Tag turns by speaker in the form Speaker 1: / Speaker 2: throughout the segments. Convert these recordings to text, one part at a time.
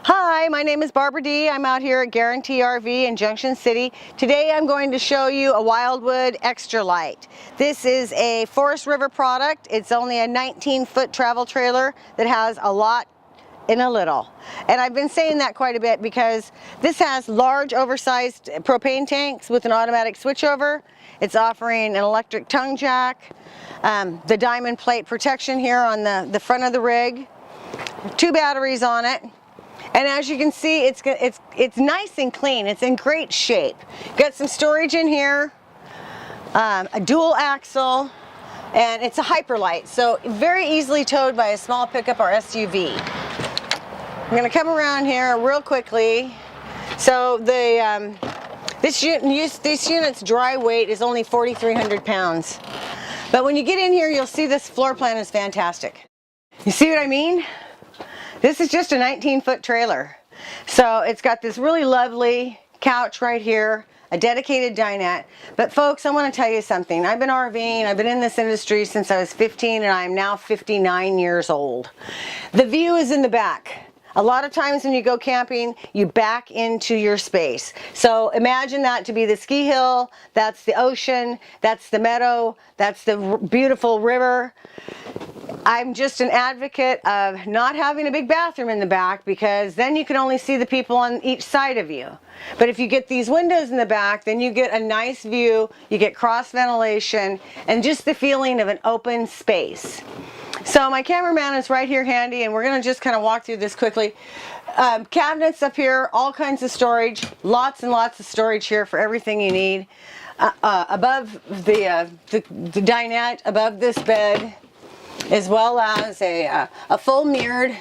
Speaker 1: Hi, my name is Barbara D. I'm out here at Guaranty RV in Junction City. Today I'm going to show you a Wildwood Extra Light. This is a Forest River product. It's only a 19-foot travel trailer that has a lot in a little. And I've been saying that quite a bit because this has large oversized propane tanks with an automatic switchover. It's offering an electric tongue jack, the diamond plate protection here on the front of the rig, 2 batteries on it. And as you can see, it's nice and clean. It's in great shape. Got some storage in here, a dual axle, and it's a hyperlight, so very easily towed by a small pickup or SUV. I'm going to come around here real quickly. So this unit's dry weight is only 4,300 pounds. But when you get in here, you'll see this floor plan is fantastic. You see what I mean? This is just a 19-foot trailer. So it's got this really lovely couch right here, a dedicated dinette. But folks, I want to tell you something. I've been RVing, I've been in this industry since I was 15 and I'm now 59 years old. The view is in the back. A lot of times when you go camping, you back into your space. So imagine that to be the ski hill, that's the ocean, that's the meadow, that's the beautiful river. I'm just an advocate of not having a big bathroom in the back because then you can only see the people on each side of you. But if you get these windows in the back, then you get a nice view, you get cross ventilation, and just the feeling of an open space. So my cameraman is right here handy, and we're going to just kind of walk through this quickly. Cabinets up here, all kinds of storage, lots and lots of storage here for everything you need. Above the dinette, above this bed, as well as a full mirrored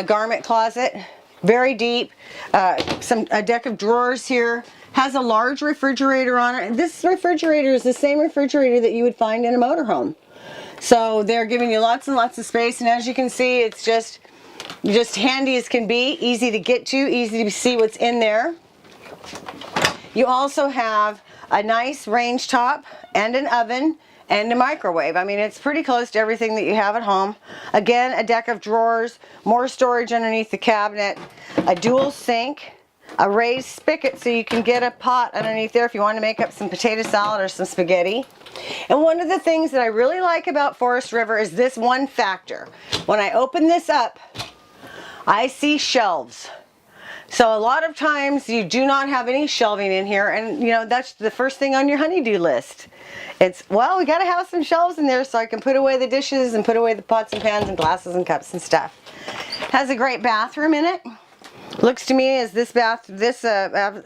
Speaker 1: garment closet, very deep, a deck of drawers here, has a large refrigerator on it. This refrigerator is the same refrigerator that you would find in a motorhome. So they're giving you lots and lots of space, and as you can see, it's just handy as can be, easy to get to, easy to see what's in there. You also have a nice range top and an oven and a microwave. I mean, it's pretty close to everything that you have at home. Again, a deck of drawers, more storage underneath the cabinet, a dual sink, a raised spigot so you can get a pot underneath there if you want to make up some potato salad or some spaghetti. And one of the things that I really like about Forest River is this one factor. When I open this up, I see shelves. So a lot of times you do not have any shelving in here, and you know that's the first thing on your honey-do list. It's, well, we gotta have some shelves in there so I can put away the dishes and put away the pots and pans and glasses and cups and stuff. Has a great bathroom in it. Looks to me as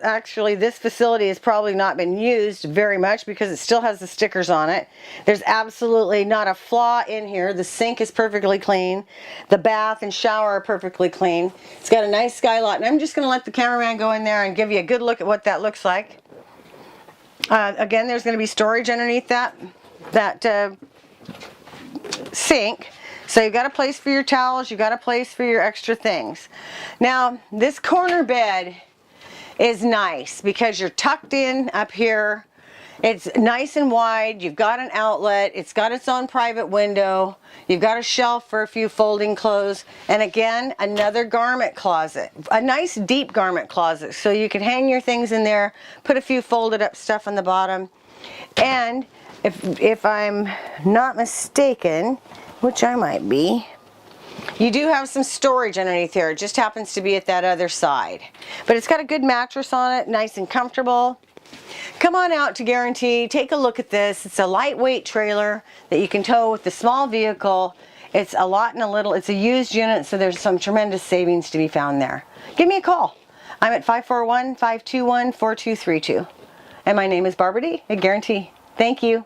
Speaker 1: actually this facility has probably not been used very much because it still has the stickers on it. There's absolutely not a flaw in here. The sink is perfectly clean. The bath and shower are perfectly clean. It's got a nice skylight, and I'm just going to let the cameraman go in there and give you a good look at what that looks like. Again, there's going to be storage underneath that sink. So you've got a place for your towels, you've got a place for your extra things. Now, this corner bed is nice because you're tucked in up here. It's nice and wide, you've got an outlet, it's got its own private window, you've got a shelf for a few folding clothes, and again, another garment closet. A nice deep garment closet so you can hang your things in there, put a few folded up stuff on the bottom. And if I'm not mistaken, which I might be, you do have some storage underneath here. It just happens to be at that other side. But it's got a good mattress on it, nice and comfortable. Come on out to Guaranty, take a look at this. It's a lightweight trailer that you can tow with the small vehicle. It's a lot in a little. It's a used unit, so there's some tremendous savings to be found there. Give me a call. I'm at 541-521-4232. And my name is Barbara D. at Guaranty. Thank you.